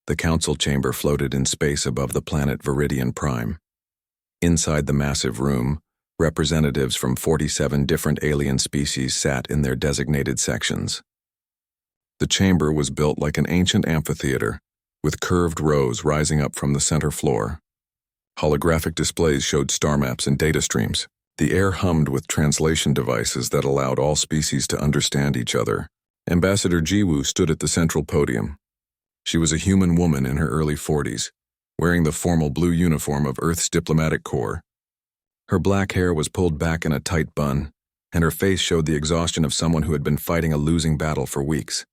The council chamber floated in space above the planet Viridian Prime. Inside the massive room, representatives from 47 different alien species sat in their designated sections. The chamber was built like an ancient amphitheater, with curved rows rising up from the center floor. Holographic displays showed star maps and data streams. The air hummed with translation devices that allowed all species to understand each other. Ambassador Jiwoo stood at the central podium. She was a human woman in her early 40s, wearing the formal blue uniform of Earth's diplomatic corps. Her black hair was pulled back in a tight bun, and her face showed the exhaustion of someone who had been fighting a losing battle for weeks.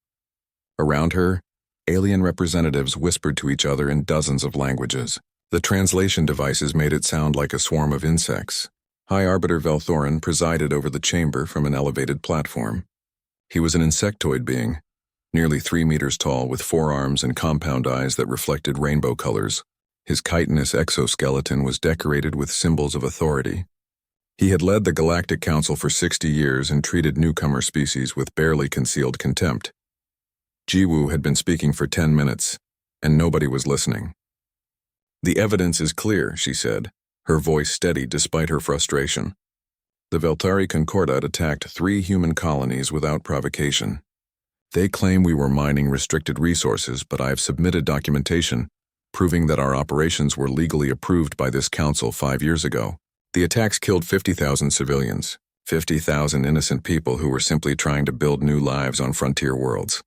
Around her, alien representatives whispered to each other in dozens of languages. The translation devices made it sound like a swarm of insects. High Arbiter Velthorin presided over the chamber from an elevated platform. He was an insectoid being, nearly 3 meters tall with 4 arms and compound eyes that reflected rainbow colors. His chitinous exoskeleton was decorated with symbols of authority. He had led the Galactic Council for 60 years and treated newcomer species with barely concealed contempt. Jiwoo had been speaking for 10 minutes, and nobody was listening. "The evidence is clear," she said, her voice steady despite her frustration. "The Veltari Concordat attacked 3 human colonies without provocation. They claim we were mining restricted resources, but I have submitted documentation proving that our operations were legally approved by this council 5 years ago. The attacks killed 50,000 civilians, 50,000 innocent people who were simply trying to build new lives on frontier worlds."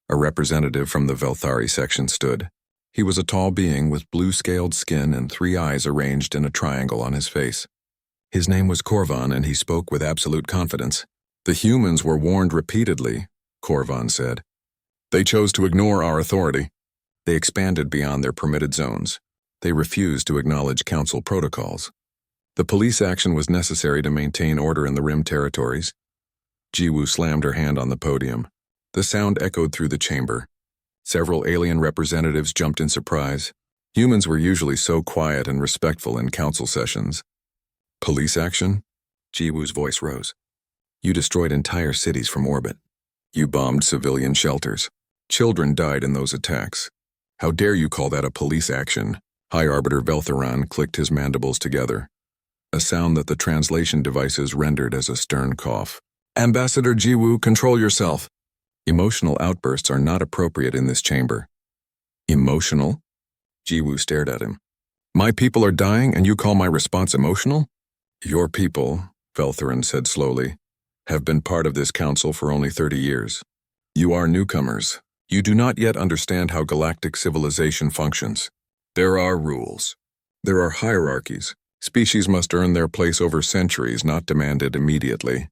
A representative from the Velthari section stood. He was a tall being with blue-scaled skin and 3 eyes arranged in a triangle on his face. His name was Korvan, and he spoke with absolute confidence. "The humans were warned repeatedly," Korvan said. "They chose to ignore our authority. They expanded beyond their permitted zones. They refused to acknowledge council protocols. The police action was necessary to maintain order in the Rim territories." Jiwoo slammed her hand on the podium. The sound echoed through the chamber. Several alien representatives jumped in surprise. Humans were usually so quiet and respectful in council sessions. "Police action?" Jiwoo's voice rose. "You destroyed entire cities from orbit. You bombed civilian shelters. Children died in those attacks. How dare you call that a police action?" High Arbiter Velthoran clicked his mandibles together, a sound that the translation devices rendered as a stern cough. "Ambassador Jiwoo, control yourself. Emotional outbursts are not appropriate in this chamber." "Emotional?" Jiwoo stared at him. "My people are dying and you call my response emotional?" "Your people," Velthorin said slowly, "have been part of this council for only 30 years. You are newcomers. You do not yet understand how galactic civilization functions. There are rules. There are hierarchies. Species must earn their place over centuries, not demanded immediately."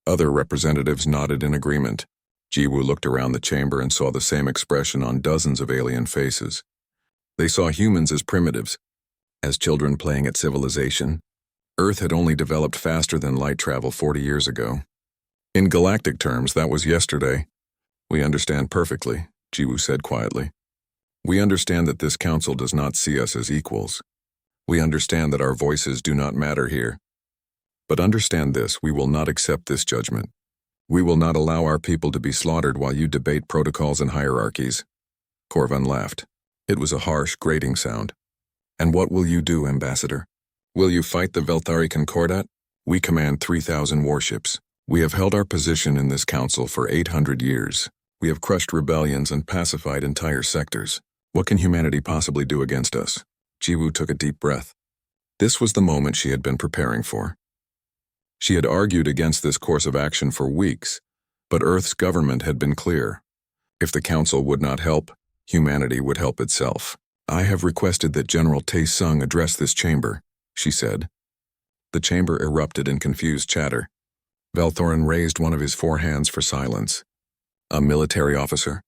Other representatives nodded in agreement. Jiwoo looked around the chamber and saw the same expression on dozens of alien faces. They saw humans as primitives, as children playing at civilization. Earth had only developed faster than light travel 40 years ago. In galactic terms, that was yesterday. "We understand perfectly," Jiwoo said quietly. "We understand that this council does not see us as equals. We understand that our voices do not matter here. But understand this, we will not accept this judgment. We will not allow our people to be slaughtered while you debate protocols and hierarchies." Korvan laughed. It was a harsh, grating sound. "And what will you do, Ambassador? Will you fight the Velthari Concordat? We command 3,000 warships. We have held our position in this council for 800 years. We have crushed rebellions and pacified entire sectors. What can humanity possibly do against us?" Jiwoo took a deep breath. This was the moment she had been preparing for. She had argued against this course of action for weeks, but Earth's government had been clear. If the council would not help, humanity would help itself. "I have requested that General Tae-sung address this chamber," she said. The chamber erupted in confused chatter. Velthorin raised one of his 4 hands for silence. "A military officer?"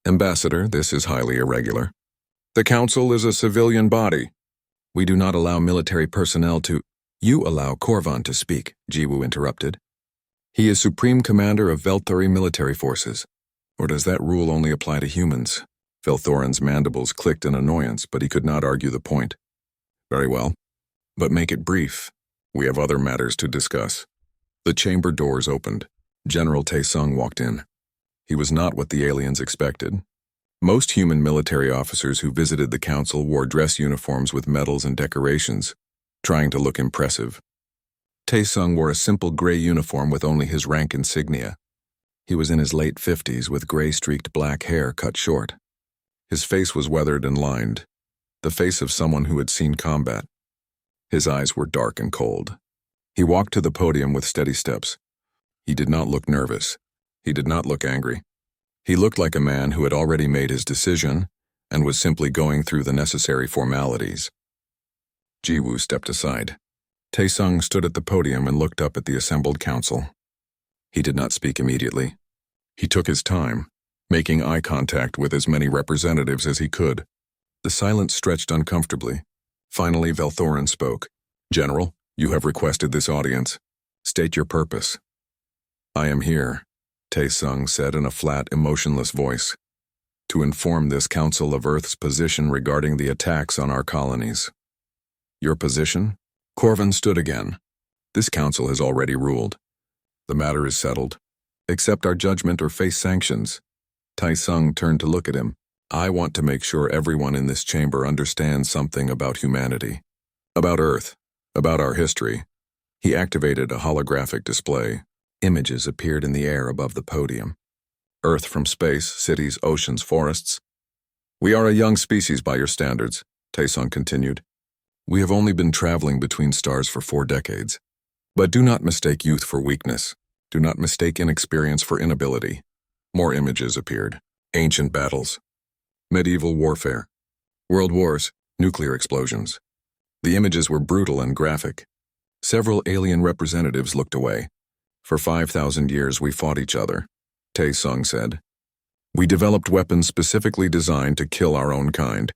"Ambassador, this is highly irregular. The council is a civilian body. We do not allow military personnel to—" "You allow Korvan to speak," Jiwoo interrupted. "He is Supreme Commander of Velthari military forces. Or does that rule only apply to humans?" Velthorin's mandibles clicked in annoyance, but he could not argue the point. "Very well, but make it brief. We have other matters to discuss." The chamber doors opened. General Tae-sung walked in. He was not what the aliens expected. Most human military officers who visited the council wore dress uniforms with medals and decorations, trying to look impressive. Taesung wore a simple gray uniform with only his rank insignia. He was in his late 50s with gray-streaked black hair cut short. His face was weathered and lined, the face of someone who had seen combat. His eyes were dark and cold. He walked to the podium with steady steps. He did not look nervous. He did not look angry. He looked like a man who had already made his decision and was simply going through the necessary formalities. Jiwoo stepped aside. Taesung stood at the podium and looked up at the assembled council. He did not speak immediately. He took his time, making eye contact with as many representatives as he could. The silence stretched uncomfortably. Finally, Velthorin spoke. "General, you have requested this audience. State your purpose." "I am here," Taesung said in a flat, emotionless voice, "to inform this Council of Earth's position regarding the attacks on our colonies." "Your position?" Corvin stood again. "This council has already ruled. The matter is settled. Accept our judgment or face sanctions." Taesung turned to look at him. "I want to make sure everyone in this chamber understands something about humanity, about Earth, about our history." He activated a holographic display. Images appeared in the air above the podium. Earth from space, cities, oceans, forests. "We are a young species by your standards," Taesung continued. "We have only been traveling between stars for 4 decades. But do not mistake youth for weakness. Do not mistake inexperience for inability." More images appeared. Ancient battles. Medieval warfare. World wars. Nuclear explosions. The images were brutal and graphic. Several alien representatives looked away. "For 5,000 years we fought each other," Taesung said. "We developed weapons specifically designed to kill our own kind.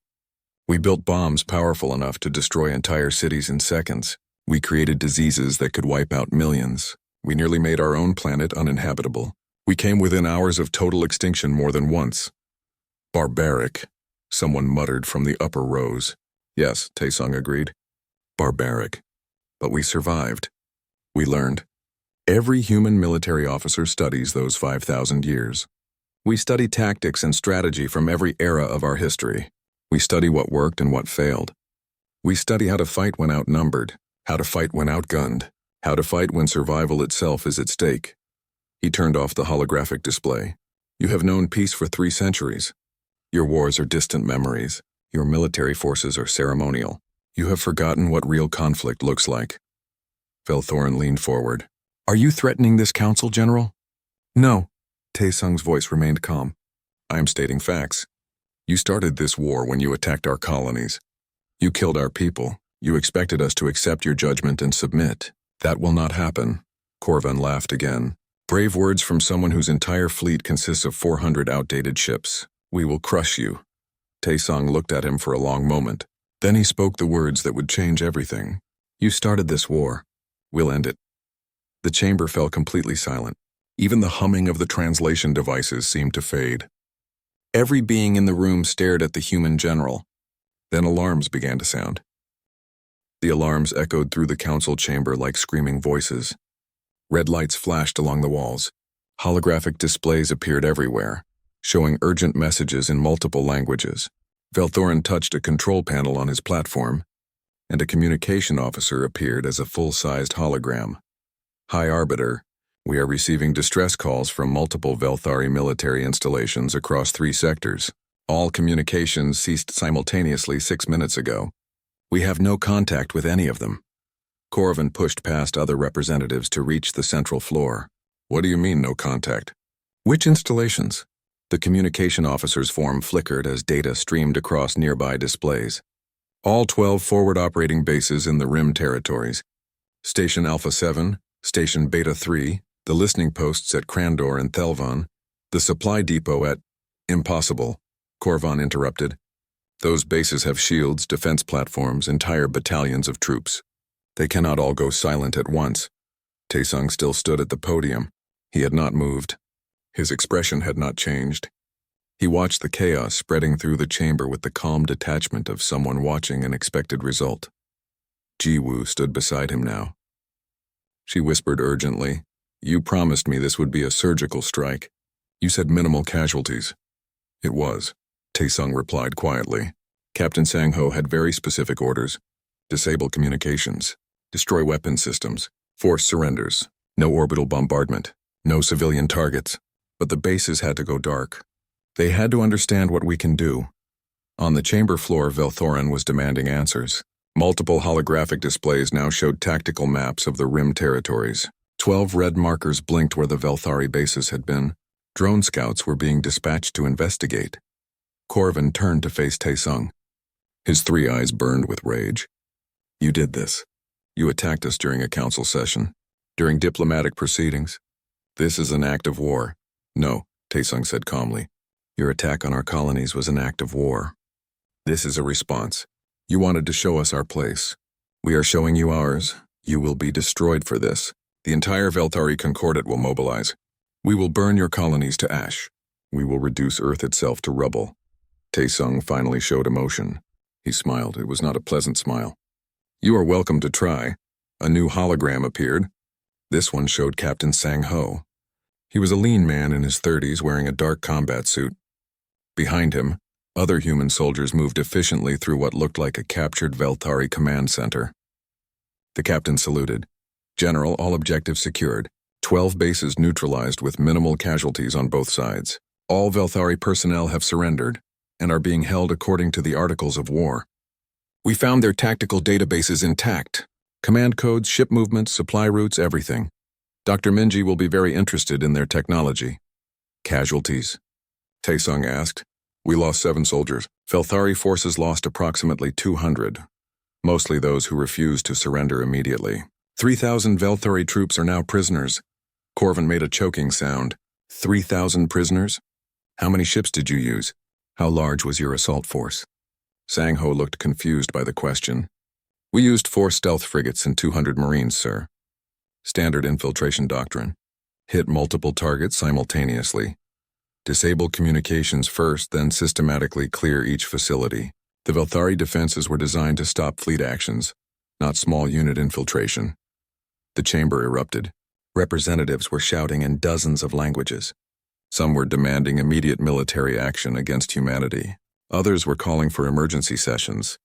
We built bombs powerful enough to destroy entire cities in seconds. We created diseases that could wipe out millions. We nearly made our own planet uninhabitable. We came within hours of total extinction more than once." "Barbaric," someone muttered from the upper rows. "Yes," Taesung agreed. "Barbaric. But we survived. We learned. Every human military officer studies those 5,000 years. We study tactics and strategy from every era of our history. We study what worked and what failed. We study how to fight when outnumbered, how to fight when outgunned, how to fight when survival itself is at stake." He turned off the holographic display. "You have known peace for 3 centuries. Your wars are distant memories. Your military forces are ceremonial. You have forgotten what real conflict looks like." Velthorin leaned forward. "Are you threatening this council, General?" "No." Taesung's voice remained calm. "I am stating facts. You started this war when you attacked our colonies. You killed our people. You expected us to accept your judgment and submit. That will not happen." Corvin laughed again. "Brave words from someone whose entire fleet consists of 400 outdated ships. We will crush you." Taesung looked at him for a long moment. Then he spoke the words that would change everything. "You started this war. We'll end it." The chamber fell completely silent. Even the humming of the translation devices seemed to fade. Every being in the room stared at the human general. Then alarms began to sound. The alarms echoed through the council chamber like screaming voices. Red lights flashed along the walls. Holographic displays appeared everywhere, showing urgent messages in multiple languages. Velthorin touched a control panel on his platform, and a communication officer appeared as a full-sized hologram. "High Arbiter, we are receiving distress calls from multiple Velthari military installations across 3 sectors. All communications ceased simultaneously 6 minutes ago. We have no contact with any of them." Corvin pushed past other representatives to reach the central floor. "What do you mean, no contact?" "Which installations?" The communication officer's form flickered as data streamed across nearby displays. "All 12 forward operating bases in the Rim territories. Station Alpha 7, Station Beta 3, the listening posts at Krandor and Thelvan, the supply depot at—" "Impossible," Corvin interrupted. "Those bases have shields, defense platforms, entire battalions of troops. They cannot all go silent at once." Taesung still stood at the podium. He had not moved. His expression had not changed. He watched the chaos spreading through the chamber with the calm detachment of someone watching an expected result. Jiwoo stood beside him now. She whispered urgently, "You promised me this would be a surgical strike. You said minimal casualties." "It was. Taesung replied quietly. Captain Sang-ho had very specific orders. Disable communications. Destroy weapon systems. Force surrenders. No orbital bombardment. No civilian targets. But the bases had to go dark. They had to understand what we can do. On the chamber floor, Velthorin was demanding answers. Multiple holographic displays now showed tactical maps of the rim territories. 12 red markers blinked where the Velthari bases had been. Drone scouts were being dispatched to investigate. Corvin turned to face Taesung. His 3 eyes burned with rage. You did this. You attacked us during a council session. During diplomatic proceedings. This is an act of war. No, Taesung said calmly. Your attack on our colonies was an act of war. This is a response. You wanted to show us our place. We are showing you ours. You will be destroyed for this. The entire Velthari Concordat will mobilize. We will burn your colonies to ash. We will reduce Earth itself to rubble. Taesung finally showed emotion. He smiled. It was not a pleasant smile. You are welcome to try. A new hologram appeared. This one showed Captain Sang-ho. He was a lean man in his 30s wearing a dark combat suit. Behind him, other human soldiers moved efficiently through what looked like a captured Velthari command center. The captain saluted. General, all objectives secured. 12 bases neutralized with minimal casualties on both sides. All Velthari personnel have surrendered and are being held according to the Articles of War. We found their tactical databases intact. Command codes, ship movements, supply routes, everything. Dr. Minji will be very interested in their technology. Casualties? Taesung asked. We lost 7 soldiers. Velthari forces lost approximately 200, mostly those who refused to surrender immediately. 3,000 Velthari troops are now prisoners. Corvin made a choking sound. 3,000 prisoners? How many ships did you use? How large was your assault force? Sang-ho looked confused by the question. We used 4 stealth frigates and 200 Marines, sir. Standard infiltration doctrine. Hit multiple targets simultaneously. Disable communications first, then systematically clear each facility. The Velthari defenses were designed to stop fleet actions, not small unit infiltration. The chamber erupted. Representatives were shouting in dozens of languages. Some were demanding immediate military action against humanity. Others were calling for emergency sessions.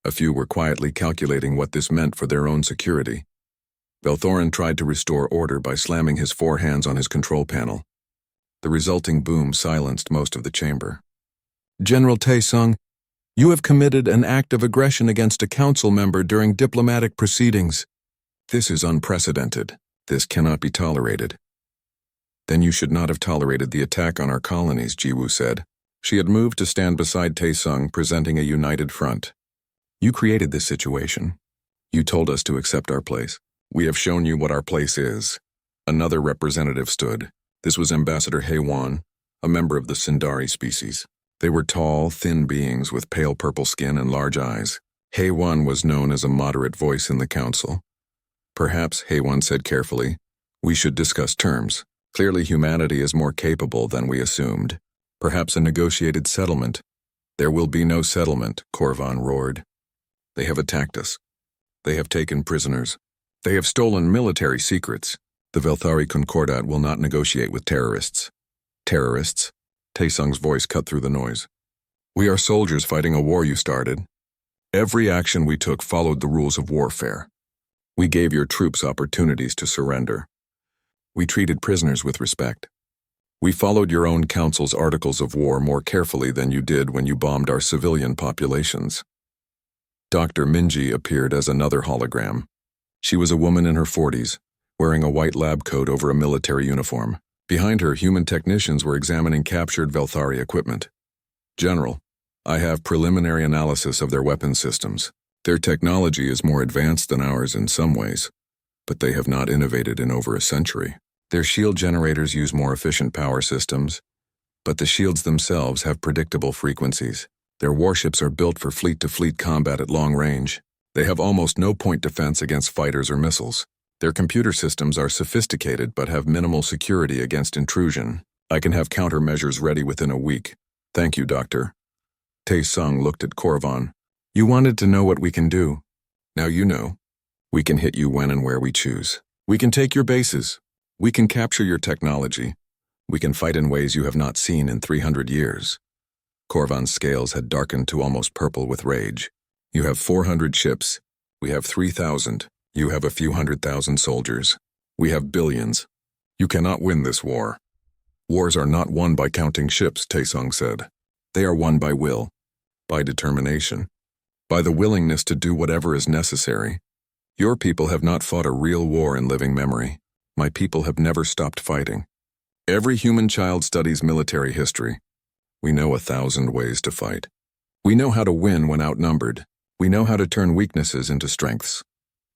A few were quietly calculating what this meant for their own security. Velthorin tried to restore order by slamming his 4 hands on his control panel. The resulting boom silenced most of the chamber. General Taesung, you have committed an act of aggression against a council member during diplomatic proceedings. This is unprecedented. This cannot be tolerated. Then you should not have tolerated the attack on our colonies, Jiwoo said. She had moved to stand beside Taesung, presenting a united front. You created this situation. You told us to accept our place. We have shown you what our place is. Another representative stood. This was Ambassador Haewon, a member of the Sindari species. They were tall, thin beings with pale purple skin and large eyes. Haewon was known as a moderate voice in the council. Perhaps, Haewon said carefully, we should discuss terms. Clearly humanity is more capable than we assumed. Perhaps a negotiated settlement. There will be no settlement, Corvin roared. They have attacked us. They have taken prisoners. They have stolen military secrets. The Velthari Concordat will not negotiate with terrorists. Terrorists? Taesung's voice cut through the noise. We are soldiers fighting a war you started. Every action we took followed the rules of warfare. We gave your troops opportunities to surrender. We treated prisoners with respect. We followed your own council's articles of war more carefully than you did when you bombed our civilian populations. Dr. Minji appeared as another hologram. She was a woman in her 40s, wearing a white lab coat over a military uniform. Behind her, human technicians were examining captured Velthari equipment. General, I have preliminary analysis of their weapon systems. Their technology is more advanced than ours in some ways, but they have not innovated in over a century. Their shield generators use more efficient power systems, but the shields themselves have predictable frequencies. Their warships are built for fleet-to-fleet combat at long range. They have almost no point defense against fighters or missiles. Their computer systems are sophisticated but have minimal security against intrusion. I can have countermeasures ready within a week. Thank you, Doctor. Taesung looked at Corvin. You wanted to know what we can do. Now you know. We can hit you when and where we choose. We can take your bases. We can capture your technology. We can fight in ways you have not seen in 300 years. Korvan's scales had darkened to almost purple with rage. You have 400 ships. We have 3,000. You have a few 100,000 soldiers. We have billions. You cannot win this war. Wars are not won by counting ships, Taesung said. They are won by will, by determination, by the willingness to do whatever is necessary. Your people have not fought a real war in living memory. My people have never stopped fighting. Every human child studies military history. We know 1,000 ways to fight. We know how to win when outnumbered. We know how to turn weaknesses into strengths.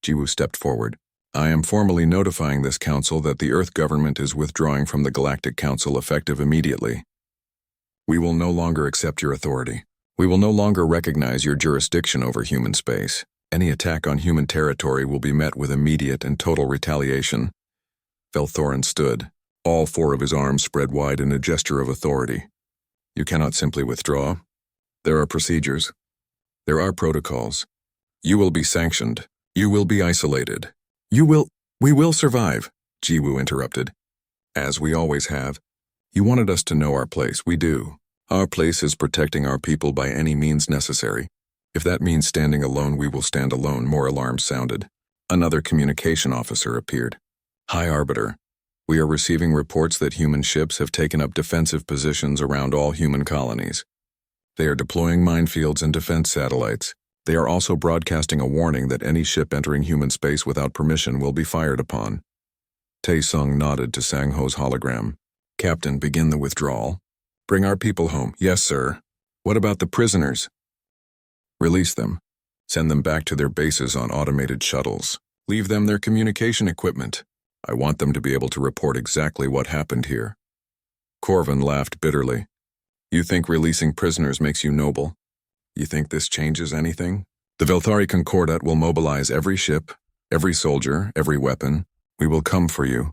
Jiwoo stepped forward. I am formally notifying this council that the Earth government is withdrawing from the Galactic Council effective immediately. We will no longer accept your authority. We will no longer recognize your jurisdiction over human space. Any attack on human territory will be met with immediate and total retaliation. Velthorin stood, all 4 of his arms spread wide in a gesture of authority. You cannot simply withdraw. There are procedures. There are protocols. You will be sanctioned. You will be isolated. We will survive, Jiwoo interrupted. As we always have. You wanted us to know our place. We do. Our place is protecting our people by any means necessary. If that means standing alone, we will stand alone, more alarms sounded. Another communication officer appeared. High Arbiter, we are receiving reports that human ships have taken up defensive positions around all human colonies. They are deploying minefields and defense satellites. They are also broadcasting a warning that any ship entering human space without permission will be fired upon. Taesung nodded to Sangho's hologram. Captain, begin the withdrawal. Bring our people home. Yes, sir. What about the prisoners? Release them. Send them back to their bases on automated shuttles. Leave them their communication equipment. I want them to be able to report exactly what happened here. Korvan laughed bitterly. You think releasing prisoners makes you noble? You think this changes anything? The Velthari Concordat will mobilize every ship, every soldier, every weapon. We will come for you,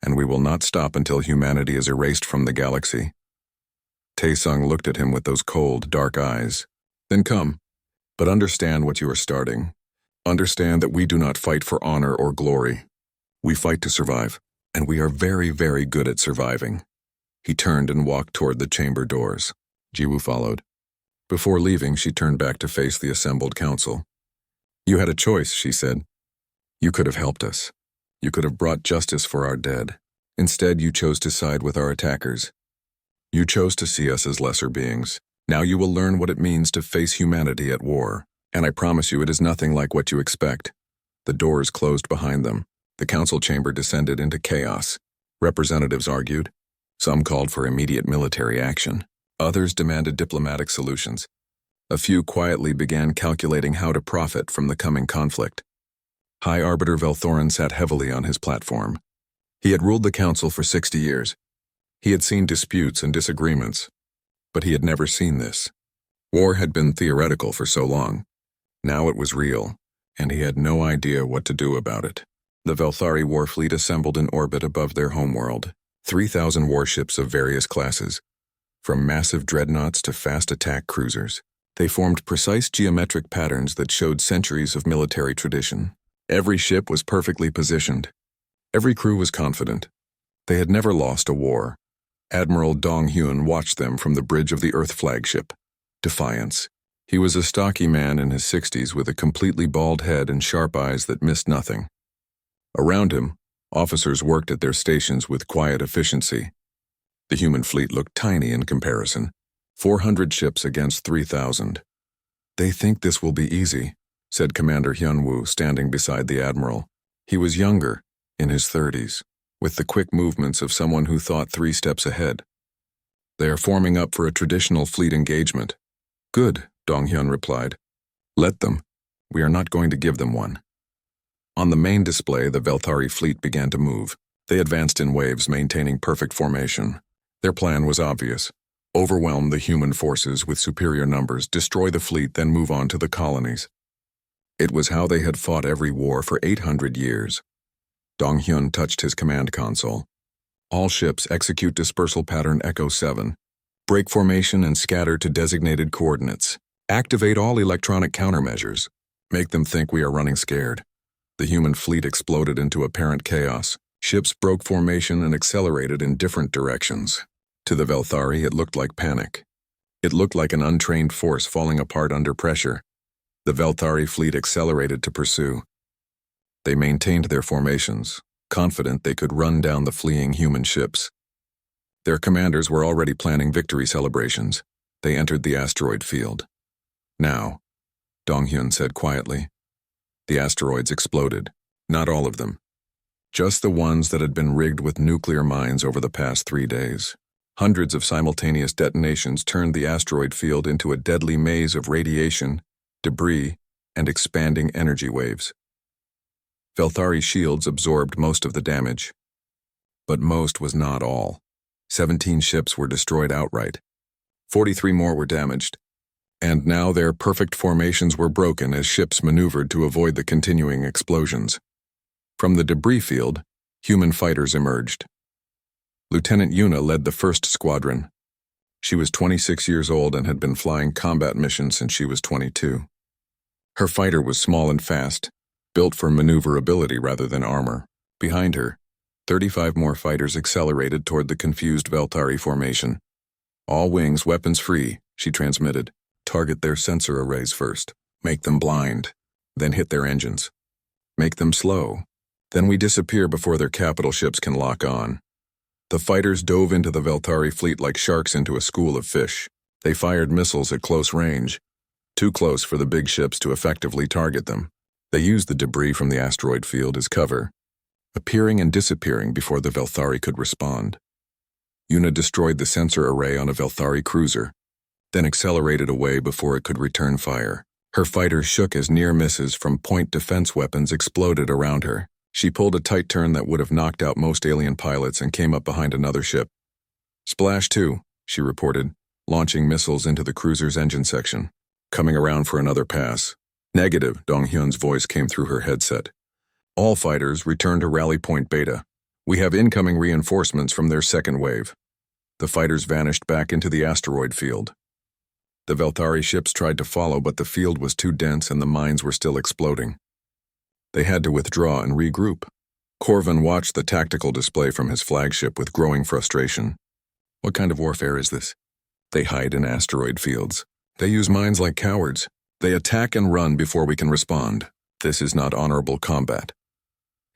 and we will not stop until humanity is erased from the galaxy. Taesung looked at him with those cold, dark eyes. Then come, but understand what you are starting. Understand that we do not fight for honor or glory. We fight to survive, and we are very, very good at surviving. He turned and walked toward the chamber doors. Jiwoo followed. Before leaving, she turned back to face the assembled council. You had a choice, she said. You could have helped us. You could have brought justice for our dead. Instead, you chose to side with our attackers. You chose to see us as lesser beings. Now you will learn what it means to face humanity at war. And I promise you it is nothing like what you expect. The doors closed behind them. The council chamber descended into chaos. Representatives argued. Some called for immediate military action. Others demanded diplomatic solutions. A few quietly began calculating how to profit from the coming conflict. High Arbiter Velthorin sat heavily on his platform. He had ruled the council for 60 years. He had seen disputes and disagreements, but he had never seen this. War had been theoretical for so long. Now it was real, and he had no idea what to do about it. The Velthari war fleet assembled in orbit above their homeworld. 3,000 warships of various classes, from massive dreadnoughts to fast attack cruisers. They formed precise geometric patterns that showed centuries of military tradition. Every ship was perfectly positioned. Every crew was confident. They had never lost a war. Admiral Dong Hyun watched them from the bridge of the Earth flagship, Defiance. He was a stocky man in his 60s with a completely bald head and sharp eyes that missed nothing. Around him, officers worked at their stations with quiet efficiency. The human fleet looked tiny in comparison. 400 ships against 3,000. They think this will be easy, said Commander Hyunwoo, standing beside the admiral. He was younger, in his 30s, with the quick movements of someone who thought 3 steps ahead. They are forming up for a traditional fleet engagement. Good, Dong-hyun replied. Let them. We are not going to give them one. On the main display, the Velthari fleet began to move. They advanced in waves, maintaining perfect formation. Their plan was obvious. Overwhelm the human forces with superior numbers, destroy the fleet, then move on to the colonies. It was how they had fought every war for 800 years. Dong-hyun touched his command console. All ships execute dispersal pattern Echo 7. Break formation and scatter to designated coordinates. Activate all electronic countermeasures. Make them think we are running scared. The human fleet exploded into apparent chaos. Ships broke formation and accelerated in different directions. To the Velthari, it looked like panic. It looked like an untrained force falling apart under pressure. The Velthari fleet accelerated to pursue. They maintained their formations, confident they could run down the fleeing human ships. Their commanders were already planning victory celebrations. They entered the asteroid field. Now, Donghyun said quietly. The asteroids exploded. Not all of them. Just the ones that had been rigged with nuclear mines over the past 3 days. Hundreds of simultaneous detonations turned the asteroid field into a deadly maze of radiation, debris, and expanding energy waves. Velthari shields absorbed most of the damage. But most was not all. 17 ships were destroyed outright. 43 more were damaged. And now their perfect formations were broken as ships maneuvered to avoid the continuing explosions. From the debris field, human fighters emerged. Lieutenant Yuna led the first squadron. She was 26 years old and had been flying combat missions since she was 22. Her fighter was small and fast, built for maneuverability rather than armor. Behind her, 35 more fighters accelerated toward the confused Velthari formation. All wings weapons free, she transmitted. Target their sensor arrays first. Make them blind. Then hit their engines. Make them slow. Then we disappear before their capital ships can lock on. The fighters dove into the Velthari fleet like sharks into a school of fish. They fired missiles at close range, too close for the big ships to effectively target them. They used the debris from the asteroid field as cover, appearing and disappearing before the Velthari could respond. Yuna destroyed the sensor array on a Velthari cruiser, then accelerated away before it could return fire. Her fighters shook as near misses from point defense weapons exploded around her. She pulled a tight turn that would have knocked out most alien pilots and came up behind another ship. Splash 2, she reported, launching missiles into the cruiser's engine section. Coming around for another pass. Negative, Donghyun's voice came through her headset. All fighters return to Rally Point Beta. We have incoming reinforcements from their second wave. The fighters vanished back into the asteroid field. The Velthari ships tried to follow, but the field was too dense and the mines were still exploding. They had to withdraw and regroup. Corvin watched the tactical display from his flagship with growing frustration. What kind of warfare is this? They hide in asteroid fields. They use mines like cowards. They attack and run before we can respond. This is not honorable combat.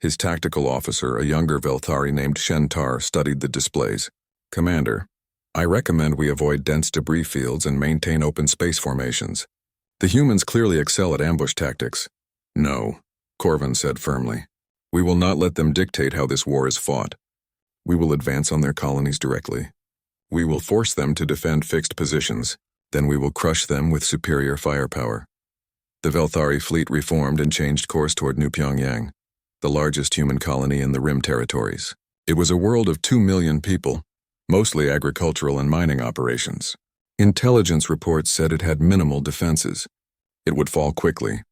His tactical officer, a younger Velthari named Shentar, studied the displays. Commander, I recommend we avoid dense debris fields and maintain open space formations. The humans clearly excel at ambush tactics. No, Corvin said firmly. We will not let them dictate how this war is fought. We will advance on their colonies directly. We will force them to defend fixed positions. Then we will crush them with superior firepower. The Velthari fleet reformed and changed course toward New Pyongyang, the largest human colony in the Rim territories. It was a world of 2 million people, mostly agricultural and mining operations. Intelligence reports said it had minimal defenses. It would fall quickly.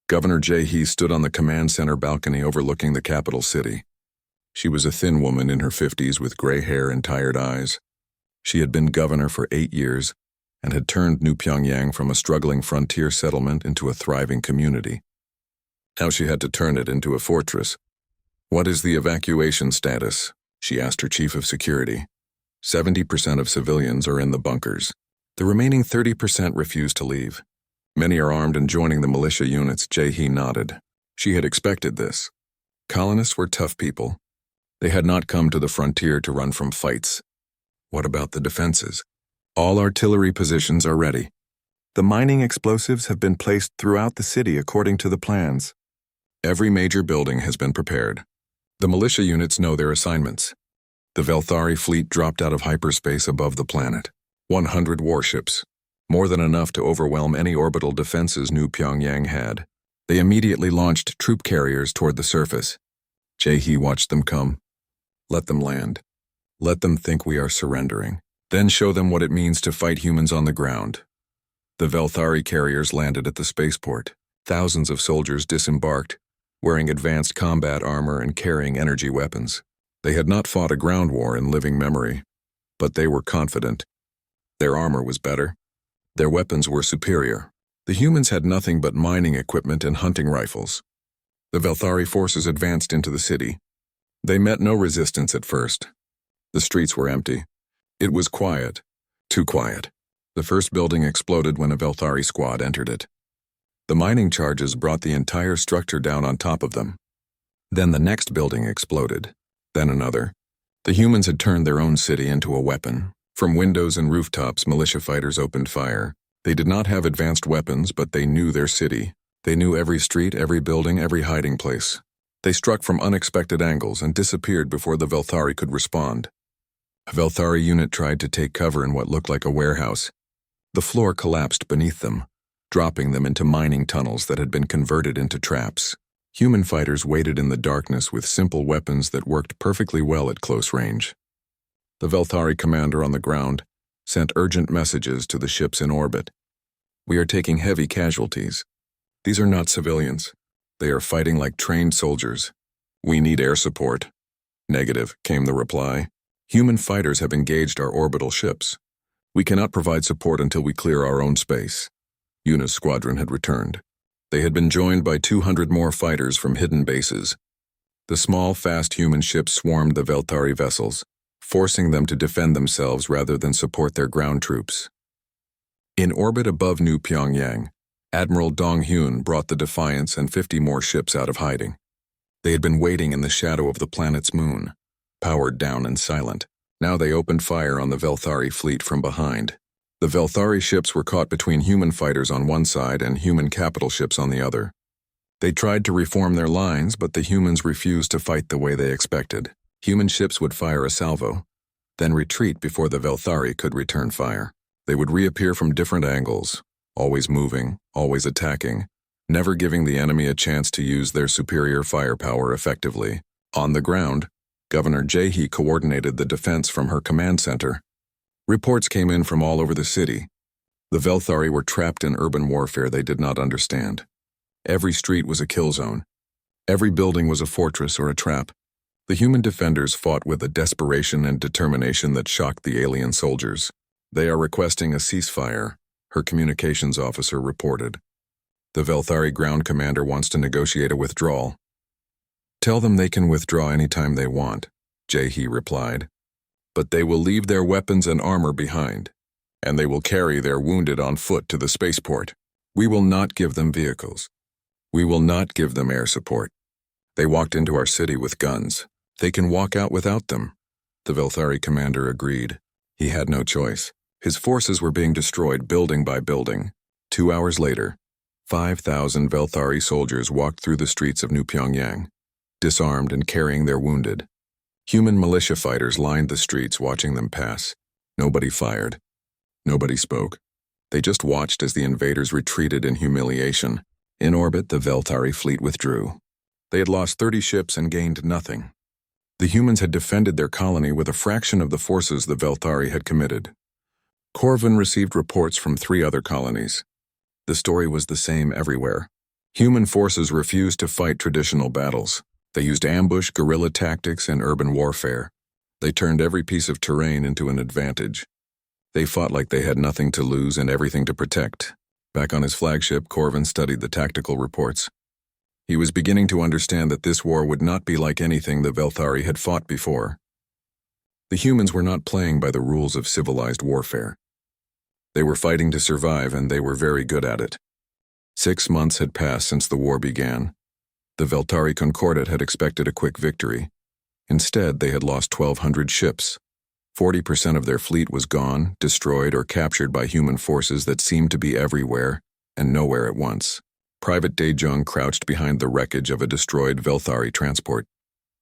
Governor Jae-hee stood on the command center balcony overlooking the capital city. She was a thin woman in her 50s with gray hair and tired eyes. She had been governor for 8 years and had turned New Pyongyang from a struggling frontier settlement into a thriving community. Now she had to turn it into a fortress. What is the evacuation status? She asked her chief of security. 70% of civilians are in the bunkers. The remaining 30% refuse to leave. Many are armed and joining the militia units. Jae-hee nodded. She had expected this. Colonists were tough people. They had not come to the frontier to run from fights. What about the defenses? All artillery positions are ready. The mining explosives have been placed throughout the city according to the plans. Every major building has been prepared. The militia units know their assignments. The Velthari fleet dropped out of hyperspace above the planet. 100 warships. More than enough to overwhelm any orbital defenses New Pyongyang had. They immediately launched troop carriers toward the surface. Jae-hee watched them come. Let them land. Let them think we are surrendering. Then show them what it means to fight humans on the ground. The Velthari carriers landed at the spaceport. Thousands of soldiers disembarked, wearing advanced combat armor and carrying energy weapons. They had not fought a ground war in living memory, but they were confident. Their armor was better. Their weapons were superior. The humans had nothing but mining equipment and hunting rifles. The Velthari forces advanced into the city. They met no resistance at first. The streets were empty. It was quiet, too quiet. The first building exploded when a Velthari squad entered it. The mining charges brought the entire structure down on top of them. Then the next building exploded. Then another. The humans had turned their own city into a weapon. From windows and rooftops, militia fighters opened fire. They did not have advanced weapons, but they knew their city. They knew every street, every building, every hiding place. They struck from unexpected angles and disappeared before the Velthari could respond. A Velthari unit tried to take cover in what looked like a warehouse. The floor collapsed beneath them, dropping them into mining tunnels that had been converted into traps. Human fighters waited in the darkness with simple weapons that worked perfectly well at close range. The Velthari commander on the ground sent urgent messages to the ships in orbit. "We are taking heavy casualties. These are not civilians. They are fighting like trained soldiers. We need air support." "Negative," came the reply. "Human fighters have engaged our orbital ships. We cannot provide support until we clear our own space." Yuna's squadron had returned. They had been joined by 200 more fighters from hidden bases. The small, fast human ships swarmed the Velthari vessels, forcing them to defend themselves rather than support their ground troops. In orbit above New Pyongyang, Admiral Dong Hyun brought the Defiance and 50 more ships out of hiding. They had been waiting in the shadow of the planet's moon, powered down and silent. Now they opened fire on the Velthari fleet from behind. The Velthari ships were caught between human fighters on one side and human capital ships on the other. They tried to reform their lines, but the humans refused to fight the way they expected. Human ships would fire a salvo, then retreat before the Velthari could return fire. They would reappear from different angles, always moving, always attacking, never giving the enemy a chance to use their superior firepower effectively. On the ground, Governor Jae-hee coordinated the defense from her command center. Reports came in from all over the city. The Velthari were trapped in urban warfare they did not understand. Every street was a kill zone. Every building was a fortress or a trap. The human defenders fought with a desperation and determination that shocked the alien soldiers. "They are requesting a ceasefire," her communications officer reported. "The Velthari ground commander wants to negotiate a withdrawal." "Tell them they can withdraw anytime they want," Jae-hee replied. "But they will leave their weapons and armor behind, and they will carry their wounded on foot to the spaceport. We will not give them vehicles. We will not give them air support. They walked into our city with guns. They can walk out without them." The Velthari commander agreed. He had no choice. His forces were being destroyed building by building. 2 hours later, 5,000 Velthari soldiers walked through the streets of New Pyongyang, disarmed and carrying their wounded. Human militia fighters lined the streets watching them pass. Nobody fired. Nobody spoke. They just watched as the invaders retreated in humiliation. In orbit, the Velthari fleet withdrew. They had lost 30 ships and gained nothing. The humans had defended their colony with a fraction of the forces the Velthari had committed. Corvin received reports from 3 other colonies. The story was the same everywhere. Human forces refused to fight traditional battles. They used ambush, guerrilla tactics, and urban warfare. They turned every piece of terrain into an advantage. They fought like they had nothing to lose and everything to protect. Back on his flagship, Corvin studied the tactical reports. He was beginning to understand that this war would not be like anything the Velthari had fought before. The humans were not playing by the rules of civilized warfare. They were fighting to survive, and they were very good at it. 6 months had passed since the war began. The Velthari Concordat had expected a quick victory. Instead, they had lost 1,200 ships. 40% of their fleet was gone, destroyed, or captured by human forces that seemed to be everywhere and nowhere at once. Private Dae-jung crouched behind the wreckage of a destroyed Velthari transport.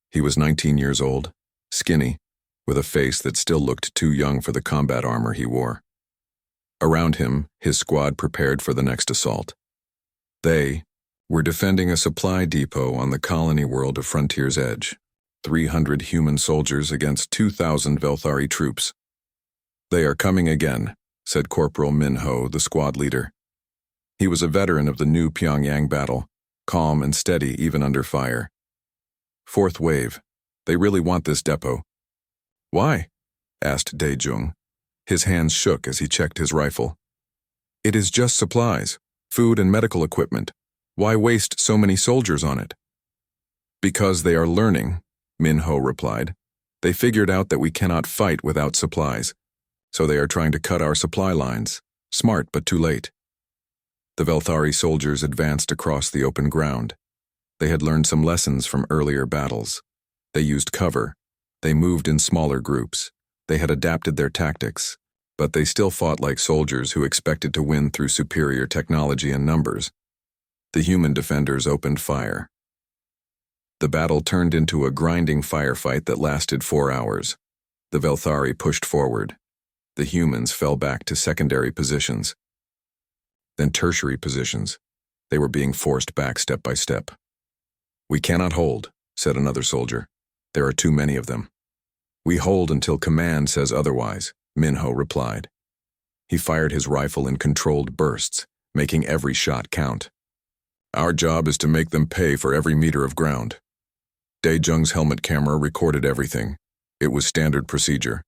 He was 19 years old, skinny, with a face that still looked too young for the combat armor he wore. Around him, his squad prepared for the next assault. They were defending a supply depot on the colony world of Frontier's Edge. 300 human soldiers against 2,000 Velthari troops. "They are coming again," said Corporal Min Ho, the squad leader. He was a veteran of the New Pyongyang battle, calm and steady even under fire. "Fourth wave. They really want this depot." "Why?" asked Dae-jung. His hands shook as he checked his rifle. "It is just supplies, food and medical equipment. Why waste so many soldiers on it?" "Because they are learning," Min Ho replied. "They figured out that we cannot fight without supplies. So they are trying to cut our supply lines. Smart, but too late. The Velthari soldiers advanced across the open ground. They had learned some lessons from earlier battles. They used cover. They moved in smaller groups. They had adapted their tactics, but they still fought like soldiers who expected to win through superior technology and numbers. The human defenders opened fire. The battle turned into a grinding firefight that lasted 4 hours. The Velthari pushed forward. The humans fell back to secondary positions, then tertiary positions. They were being forced back step by step. "We cannot hold," said another soldier. "There are too many of them." "We hold until command says otherwise," Minho replied. He fired his rifle in controlled bursts, making every shot count. "Our job is to make them pay for every meter of ground." Dae-jung's helmet camera recorded everything. It was standard procedure.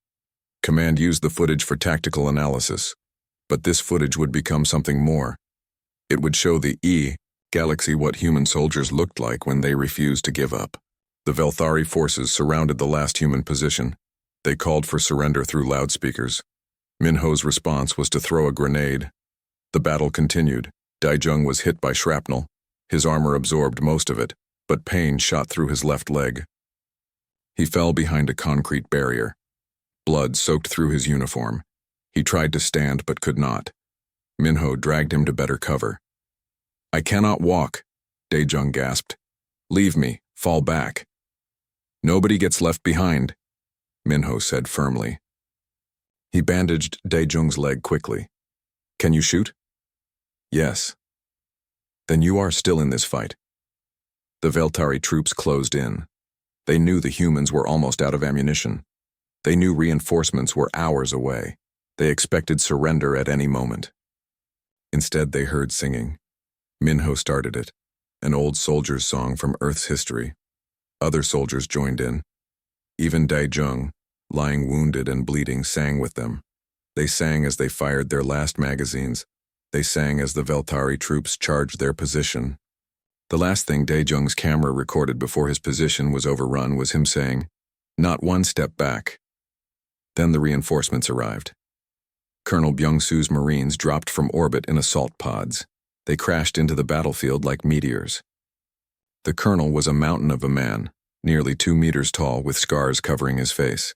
Command used the footage for tactical analysis, but this footage would become something more. It would show the galaxy what human soldiers looked like when they refused to give up. The Velthari forces surrounded the last human position. They called for surrender through loudspeakers. Minho's response was to throw a grenade. The battle continued. Dae-jung was hit by shrapnel. His armor absorbed most of it, but pain shot through his left leg. He fell behind a concrete barrier. Blood soaked through his uniform. He tried to stand but could not. Minho dragged him to better cover. "I cannot walk," Dae-jung gasped. "Leave me, fall back." "Nobody gets left behind," Minho said firmly. He bandaged Dae-jung's leg quickly. "Can you shoot?" "Yes." "Then you are still in this fight." The Velthari troops closed in. They knew the humans were almost out of ammunition. They knew reinforcements were hours away. They expected surrender at any moment. Instead, they heard singing. Minho started it, an old soldier's song from Earth's history. Other soldiers joined in. Even Dae-jung, lying wounded and bleeding, sang with them. They sang as they fired their last magazines. They sang as the Velthari troops charged their position. The last thing Dae-jung's camera recorded before his position was overrun was him saying, "Not one step back." Then the reinforcements arrived. Colonel Byung-su's Marines dropped from orbit in assault pods. They crashed into the battlefield like meteors. The colonel was a mountain of a man, nearly 2 meters tall with scars covering his face.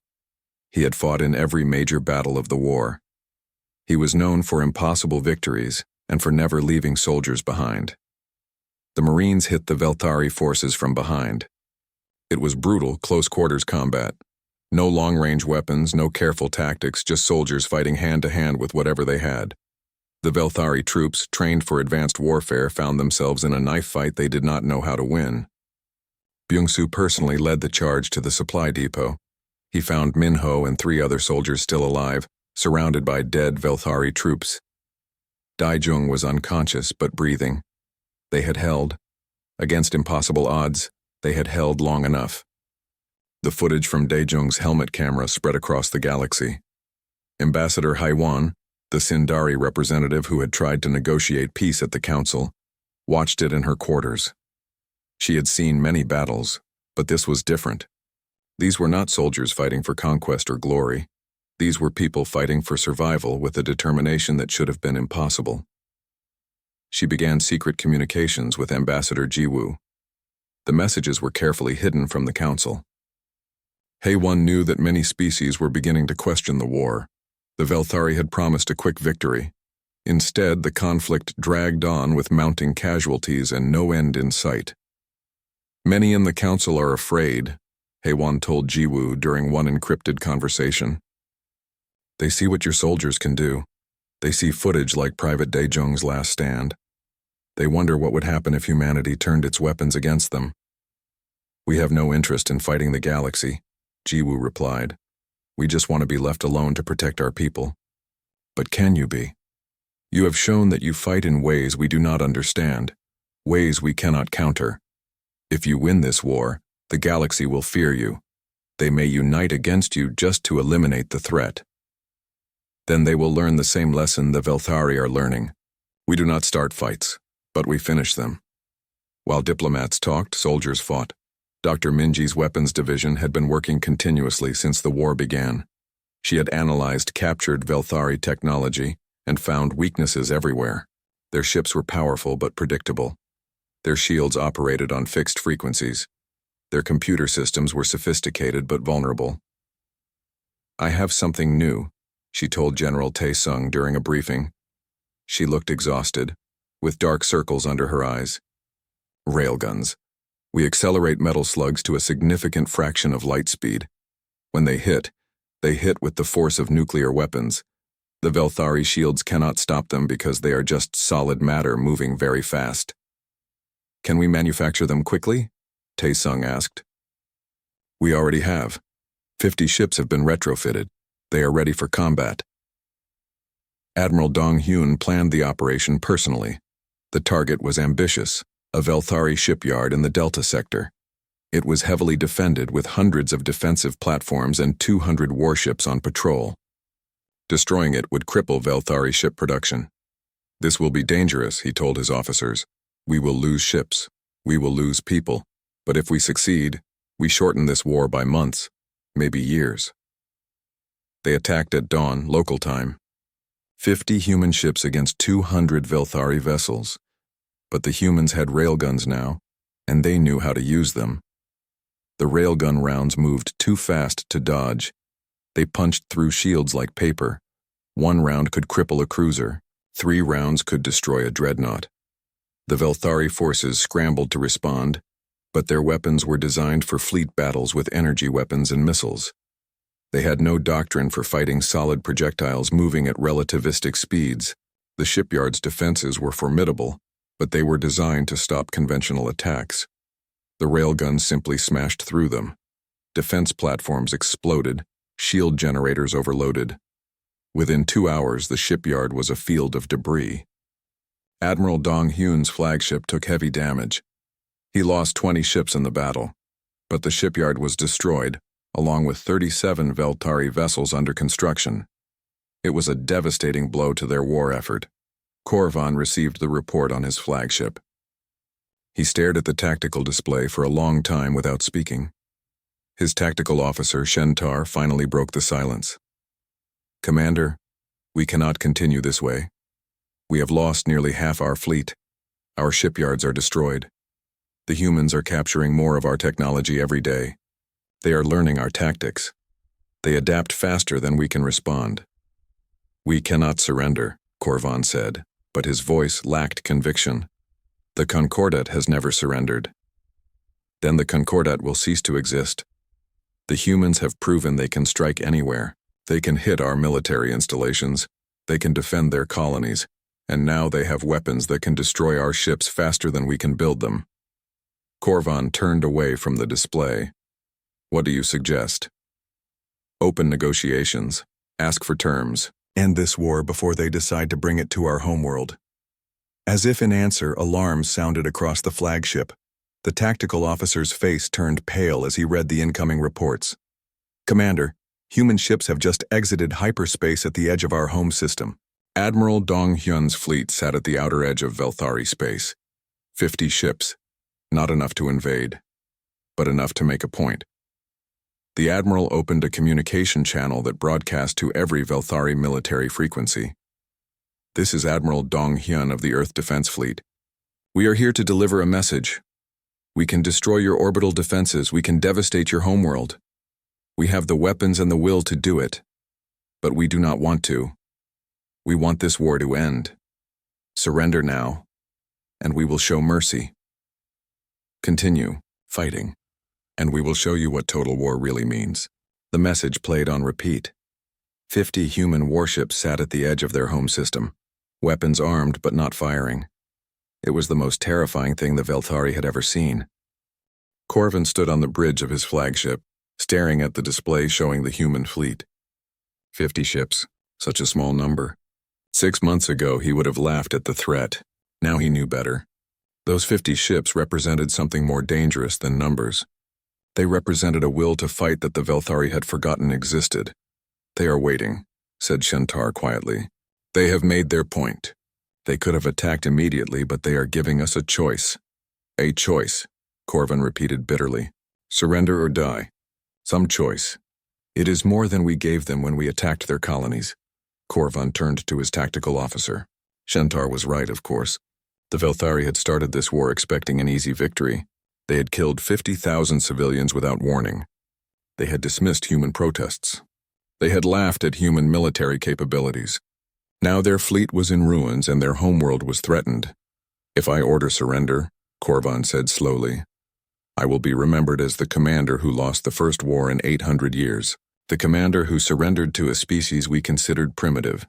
He had fought in every major battle of the war. He was known for impossible victories and for never leaving soldiers behind. The Marines hit the Velthari forces from behind. It was brutal, close-quarters combat. No long-range weapons, no careful tactics, just soldiers fighting hand-to-hand with whatever they had. The Velthari troops, trained for advanced warfare, found themselves in a knife fight they did not know how to win. Byung-su personally led the charge to the supply depot. He found Minho and 3 other soldiers still alive, surrounded by dead Velthari troops. Dae-jung was unconscious but breathing. They had held. Against impossible odds, they had held long enough. The footage from Dae-jung's helmet camera spread across the galaxy. Ambassador Haiwan, the Sindari representative who had tried to negotiate peace at the council, watched it in her quarters. She had seen many battles, but this was different. These were not soldiers fighting for conquest or glory. These were people fighting for survival with a determination that should have been impossible. She began secret communications with Ambassador Jiwoo. The messages were carefully hidden from the council. Haiwan knew that many species were beginning to question the war. The Velthari had promised a quick victory. Instead, the conflict dragged on with mounting casualties and no end in sight. "Many in the council are afraid," Haiwan told Jiwoo during one encrypted conversation. "They see what your soldiers can do. They see footage like Private Dae-jung's last stand. They wonder what would happen if humanity turned its weapons against them." "We have no interest in fighting the galaxy," Jiwoo replied. "We just want to be left alone to protect our people." "But can you be? You have shown that you fight in ways we do not understand, ways we cannot counter. If you win this war, the galaxy will fear you. They may unite against you just to eliminate the threat. Then they will learn the same lesson the Velthari are learning. We do not start fights, but we finish them." While diplomats talked, soldiers fought. Dr. Minji's weapons division had been working continuously since the war began. She had analyzed captured Velthari technology and found weaknesses everywhere. Their ships were powerful but predictable. Their shields operated on fixed frequencies. Their computer systems were sophisticated but vulnerable. "I have something new," she told General Tae-sung during a briefing. She looked exhausted, with dark circles under her eyes. "Railguns. We accelerate metal slugs to a significant fraction of light speed. When they hit with the force of nuclear weapons. The Velthari shields cannot stop them because they are just solid matter moving very fast." "Can we manufacture them quickly?" Tae-sung asked. "We already have. 50 ships have been retrofitted. They are ready for combat." Admiral Dong-hyun planned the operation personally. The target was ambitious, a Velthari shipyard in the Delta sector. It was heavily defended with hundreds of defensive platforms and 200 warships on patrol. Destroying it would cripple Velthari ship production. "This will be dangerous," he told his officers. "We will lose ships. We will lose people. But if we succeed, we shorten this war by months, maybe years." They attacked at dawn, local time. 50 human ships against 200 Velthari vessels. But the humans had railguns now, and they knew how to use them. The railgun rounds moved too fast to dodge. They punched through shields like paper. 1 round could cripple a cruiser. 3 rounds could destroy a dreadnought. The Velthari forces scrambled to respond, but their weapons were designed for fleet battles with energy weapons and missiles. They had no doctrine for fighting solid projectiles moving at relativistic speeds. The shipyard's defenses were formidable, but they were designed to stop conventional attacks. The railguns simply smashed through them. Defense platforms exploded, shield generators overloaded. Within 2 hours, the shipyard was a field of debris. Admiral Dong-hyun's flagship took heavy damage. He lost 20 ships in the battle, but the shipyard was destroyed, along with 37 Velthari vessels under construction. It was a devastating blow to their war effort. Korvan received the report on his flagship. He stared at the tactical display for a long time without speaking. His tactical officer, Shentar, finally broke the silence. "Commander, we cannot continue this way. We have lost nearly half our fleet. Our shipyards are destroyed. The humans are capturing more of our technology every day. They are learning our tactics. They adapt faster than we can respond." "We cannot surrender," Korvan said, but his voice lacked conviction. "The Concordat has never surrendered." "Then the Concordat will cease to exist. The humans have proven they can strike anywhere. They can hit our military installations. They can defend their colonies. And now they have weapons that can destroy our ships faster than we can build them." Korvan turned away from the display. "What do you suggest?" "Open negotiations. Ask for terms. End this war before they decide to bring it to our homeworld." As if in answer, alarms sounded across the flagship. The tactical officer's face turned pale as he read the incoming reports. "Commander, human ships have just exited hyperspace at the edge of our home system." Admiral Dong-hyun's fleet sat at the outer edge of Velthari space. 50 ships. Not enough to invade, but enough to make a point. The admiral opened a communication channel that broadcast to every Velthari military frequency. "This is Admiral Dong-hyun of the Earth Defense Fleet. We are here to deliver a message. We can destroy your orbital defenses. We can devastate your homeworld. We have the weapons and the will to do it. But we do not want to. We want this war to end. Surrender now, and we will show mercy. Continue fighting, and we will show you what total war really means." The message played on repeat. 50 human warships sat at the edge of their home system, weapons armed but not firing. It was the most terrifying thing the Velthari had ever seen. Korvan stood on the bridge of his flagship, staring at the display showing the human fleet. 50 ships, such a small number. 6 months ago, he would have laughed at the threat. Now he knew better. Those 50 ships represented something more dangerous than numbers. They represented a will to fight that the Velthari had forgotten existed. "They are waiting," said Shentar quietly. "They have made their point. They could have attacked immediately, but they are giving us a choice." "A choice," Korvan repeated bitterly. "Surrender or die. Some choice. It is more than we gave them when we attacked their colonies. Korvan turned to his tactical officer. Shentar was right, of course. The Velthari had started this war expecting an easy victory. They had killed 50,000 civilians without warning. They had dismissed human protests. They had laughed at human military capabilities. Now their fleet was in ruins and their homeworld was threatened. If I order surrender, Korvan said slowly, I will be remembered as the commander who lost the first war in 800 years, the commander who surrendered to a species we considered primitive.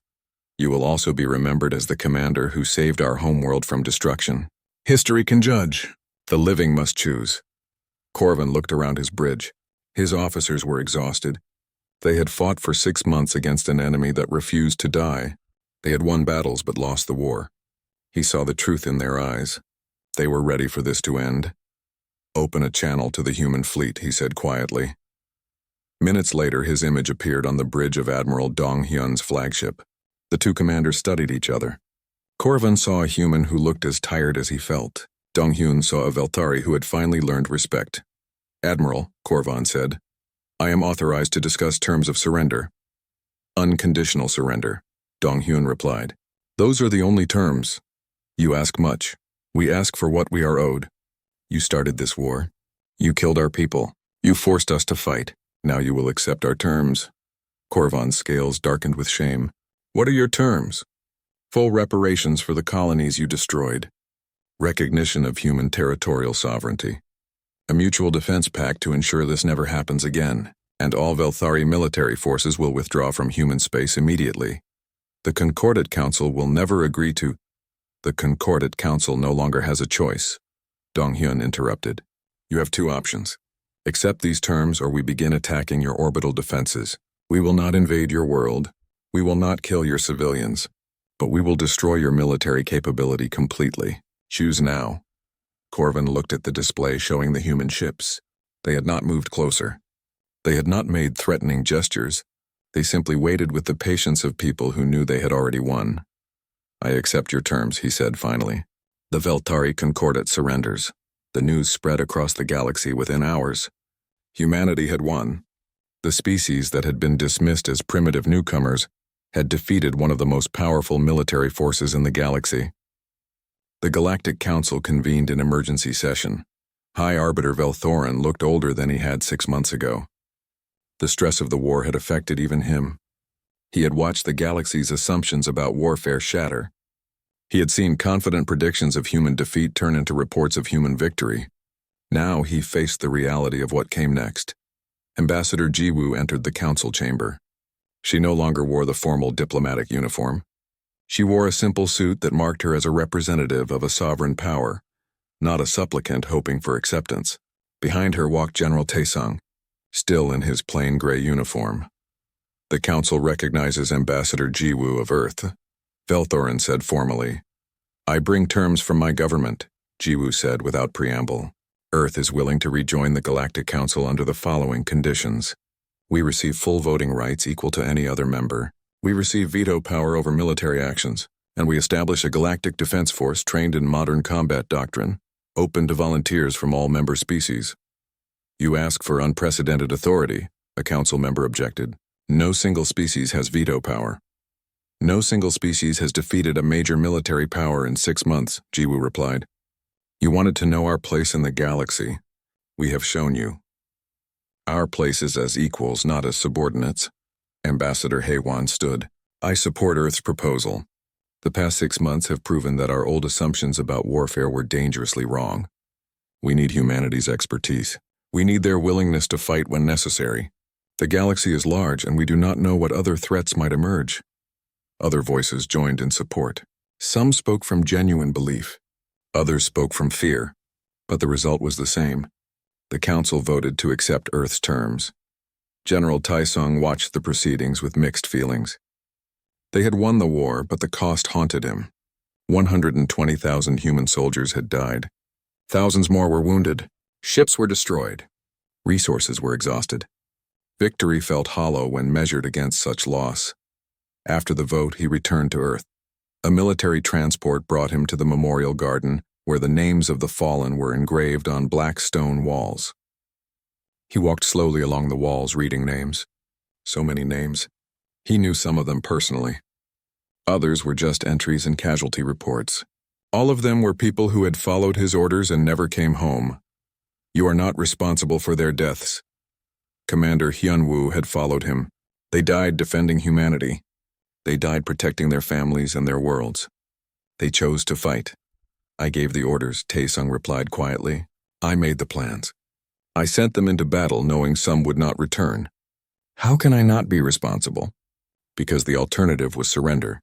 You will also be remembered as the commander who saved our homeworld from destruction. History can judge. The living must choose. Korvan looked around his bridge. His officers were exhausted. They had fought for 6 months against an enemy that refused to die. They had won battles but lost the war. He saw the truth in their eyes. They were ready for this to end. Open a channel to the human fleet, he said quietly. Minutes later, his image appeared on the bridge of Admiral Dong Hyun's flagship. The two commanders studied each other. Korvan saw a human who looked as tired as he felt. Dong Hyun saw a Velthari who had finally learned respect. Admiral, Korvan said, I am authorized to discuss terms of surrender. Unconditional surrender, Dong Hyun replied. Those are the only terms. You ask much. We ask for what we are owed. You started this war. You killed our people. You forced us to fight. Now you will accept our terms. Korvan's scales darkened with shame. What are your terms? Full reparations for the colonies you destroyed. Recognition of human territorial sovereignty. A mutual defense pact to ensure this never happens again, and all Velthari military forces will withdraw from human space immediately. The Concordat Council will never agree to. The Concordat Council no longer has a choice. Dong Hyun interrupted. You have two options. Accept these terms or we begin attacking your orbital defenses. We will not invade your world. We will not kill your civilians. But we will destroy your military capability completely. Choose now. Korvan looked at the display showing the human ships. They had not moved closer. They had not made threatening gestures. They simply waited with the patience of people who knew they had already won. I accept your terms, he said finally. The Velthari Concordat surrenders. The news spread across the galaxy within hours. Humanity had won. The species that had been dismissed as primitive newcomers had defeated one of the most powerful military forces in the galaxy. The Galactic Council convened an emergency session. High Arbiter Velthorin looked older than he had 6 months ago. The stress of the war had affected even him. He had watched the galaxy's assumptions about warfare shatter. He had seen confident predictions of human defeat turn into reports of human victory. Now he faced the reality of what came next. Ambassador Jiwoo entered the council chamber. She no longer wore the formal diplomatic uniform. She wore a simple suit that marked her as a representative of a sovereign power, not a supplicant hoping for acceptance. Behind her walked General Taesung, still in his plain gray uniform. The council recognizes Ambassador Jiwoo of Earth, Velthorin said formally. I bring terms from my government, Jiwoo said without preamble. Earth is willing to rejoin the Galactic Council under the following conditions. We receive full voting rights equal to any other member. We receive veto power over military actions, and we establish a galactic defense force trained in modern combat doctrine, open to volunteers from all member species. You ask for unprecedented authority, a council member objected. No single species has veto power. No single species has defeated a major military power in 6 months, Jiwoo replied. You wanted to know our place in the galaxy. We have shown you. Our place is as equals, not as subordinates. Ambassador Haewon stood. I support Earth's proposal. The past 6 months have proven that our old assumptions about warfare were dangerously wrong. We need humanity's expertise. We need their willingness to fight when necessary. The galaxy is large and we do not know what other threats might emerge. Other voices joined in support. Some spoke from genuine belief. Others spoke from fear. But the result was the same. The council voted to accept Earth's terms. General Taesung watched the proceedings with mixed feelings. They had won the war, but the cost haunted him. 120,000 human soldiers had died. Thousands more were wounded. Ships were destroyed. Resources were exhausted. Victory felt hollow when measured against such loss. After the vote, he returned to Earth. A military transport brought him to the memorial garden, where the names of the fallen were engraved on black stone walls. He walked slowly along the walls, reading names. So many names. He knew some of them personally. Others were just entries in casualty reports. All of them were people who had followed his orders and never came home. You are not responsible for their deaths. Commander Hyunwoo had followed him. They died defending humanity. They died protecting their families and their worlds. They chose to fight. I gave the orders, Taesung replied quietly. I made the plans. I sent them into battle knowing some would not return. How can I not be responsible? Because the alternative was surrender.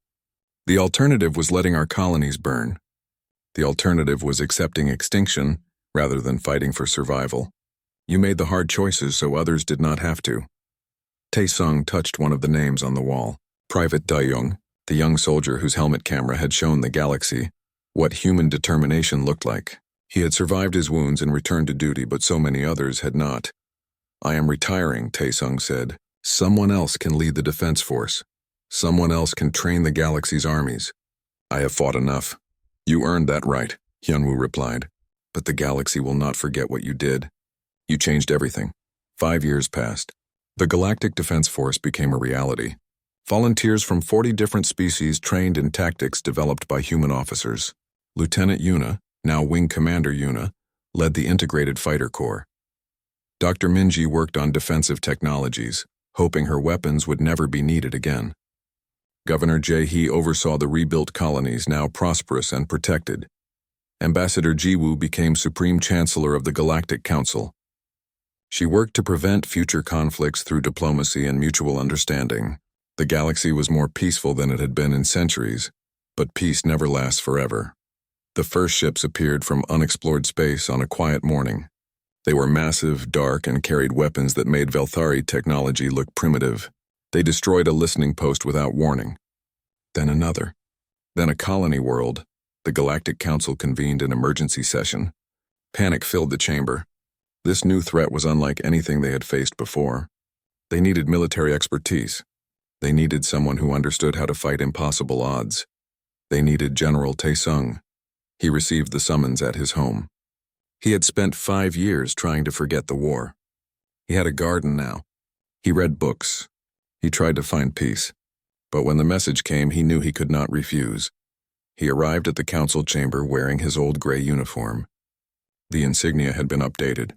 The alternative was letting our colonies burn. The alternative was accepting extinction rather than fighting for survival. You made the hard choices so others did not have to. Taesung touched one of the names on the wall. Private Daeyoung, the young soldier whose helmet camera had shown the galaxy what human determination looked like. He had survived his wounds and returned to duty, but so many others had not. I am retiring, Taesung said. Someone else can lead the defense force. Someone else can train the galaxy's armies. I have fought enough. You earned that right, Hyunwoo replied. But the galaxy will not forget what you did. You changed everything. 5 years passed. The Galactic Defense Force became a reality. Volunteers from 40 different species trained in tactics developed by human officers. Lieutenant Yuna, now Wing Commander Yuna, led the Integrated Fighter Corps. Dr. Minji worked on defensive technologies, hoping her weapons would never be needed again. Governor Jae-hee oversaw the rebuilt colonies, now prosperous and protected. Ambassador Jiwoo became Supreme Chancellor of the Galactic Council. She worked to prevent future conflicts through diplomacy and mutual understanding. The galaxy was more peaceful than it had been in centuries, but peace never lasts forever. The first ships appeared from unexplored space on a quiet morning. They were massive, dark, and carried weapons that made Velthari technology look primitive. They destroyed a listening post without warning. Then another. Then a colony world. The Galactic Council convened an emergency session. Panic filled the chamber. This new threat was unlike anything they had faced before. They needed military expertise. They needed someone who understood how to fight impossible odds. They needed General Taesung. He received the summons at his home. He had spent 5 years trying to forget the war. He had a garden now. He read books. He tried to find peace. But when the message came, he knew he could not refuse. He arrived at the council chamber wearing his old gray uniform. The insignia had been updated.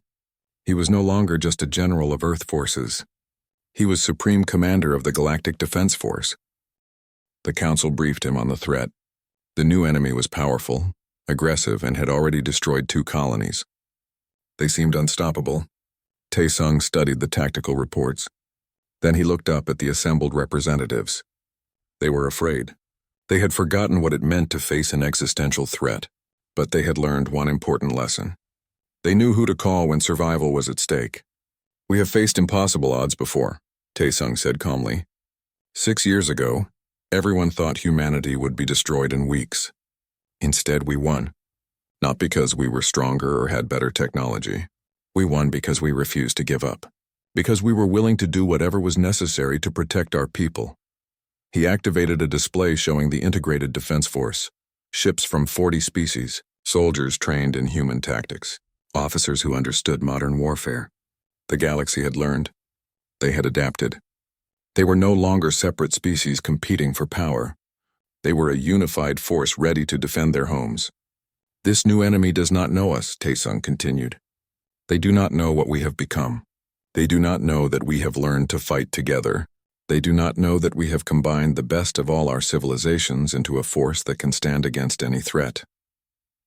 He was no longer just a general of Earth forces. He was Supreme Commander of the Galactic Defense Force. The council briefed him on the threat. The new enemy was powerful, aggressive, and had already destroyed 2 colonies. They seemed unstoppable. Taesung studied the tactical reports. Then he looked up at the assembled representatives. They were afraid. They had forgotten what it meant to face an existential threat, but they had learned one important lesson. They knew who to call when survival was at stake. We have faced impossible odds before, Taesung said calmly. 6 years ago, everyone thought humanity would be destroyed in weeks. Instead, we won. Not because we were stronger or had better technology. We won because we refused to give up. Because we were willing to do whatever was necessary to protect our people. He activated a display showing the Integrated Defense Force, ships from 40 species, soldiers trained in human tactics, officers who understood modern warfare. The galaxy had learned. They had adapted. They were no longer separate species competing for power. They were a unified force ready to defend their homes. This new enemy does not know us, Taesung continued. They do not know what we have become. They do not know that we have learned to fight together. They do not know that we have combined the best of all our civilizations into a force that can stand against any threat.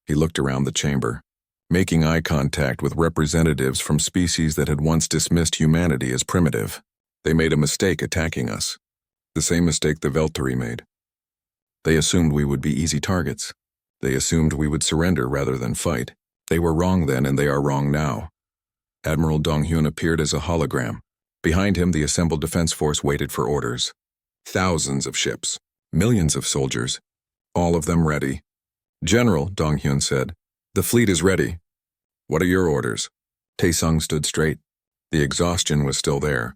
He looked around the chamber, making eye contact with representatives from species that had once dismissed humanity as primitive. They made a mistake attacking us. The same mistake the Veltari made. They assumed we would be easy targets. They assumed we would surrender rather than fight. They were wrong then, and they are wrong now. Admiral Donghyun appeared as a hologram. Behind him, the assembled defense force waited for orders. Thousands of ships, millions of soldiers, all of them ready. General, Donghyun said, the fleet is ready. What are your orders? Taesung stood straight. The exhaustion was still there.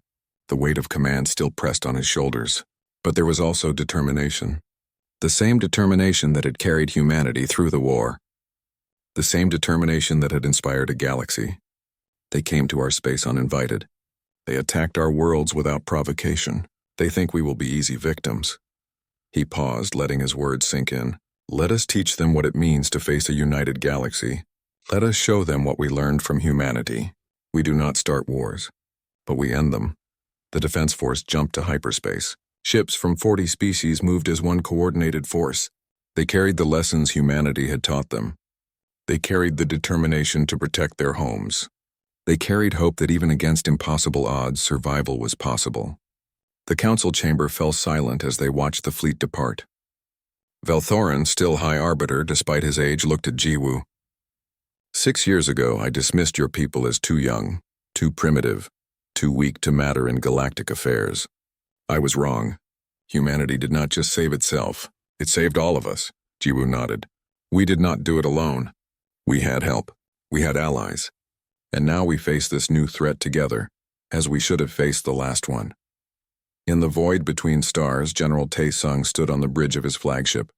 The weight of command still pressed on his shoulders. But there was also determination. The same determination that had carried humanity through the war. The same determination that had inspired a galaxy. They came to our space uninvited. They attacked our worlds without provocation. They think we will be easy victims." He paused, letting his words sink in. "Let us teach them what it means to face a united galaxy. Let us show them what we learned from humanity. We do not start wars, but we end them." The Defense Force jumped to hyperspace. Ships from 40 species moved as one coordinated force. They carried the lessons humanity had taught them. They carried the determination to protect their homes. They carried hope that even against impossible odds, survival was possible. The council chamber fell silent as they watched the fleet depart. Velthorin, still High Arbiter despite his age, looked at Jiwoo. "6 years ago, I dismissed your people as too young, too primitive, too weak to matter in galactic affairs. I was wrong. Humanity did not just save itself. It saved all of us." Jiwoo nodded. "We did not do it alone. We had help. We had allies. And now we face this new threat together, as we should have faced the last one." In the void between stars, General Taesung stood on the bridge of his flagship.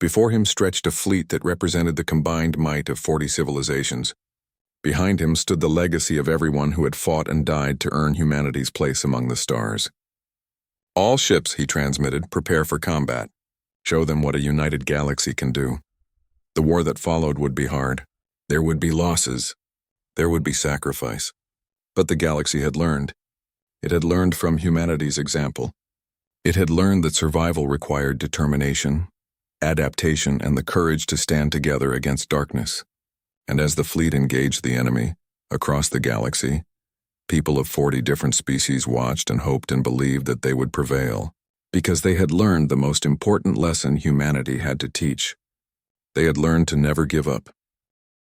Before him stretched a fleet that represented the combined might of 40 civilizations. Behind him stood the legacy of everyone who had fought and died to earn humanity's place among the stars. "All ships," he transmitted, "prepare for combat. Show them what a united galaxy can do." The war that followed would be hard. There would be losses. There would be sacrifice. But the galaxy had learned. It had learned from humanity's example. It had learned that survival required determination, adaptation, and the courage to stand together against darkness. And as the fleet engaged the enemy, across the galaxy, people of 40 different species watched and hoped and believed that they would prevail, because they had learned the most important lesson humanity had to teach. They had learned to never give up,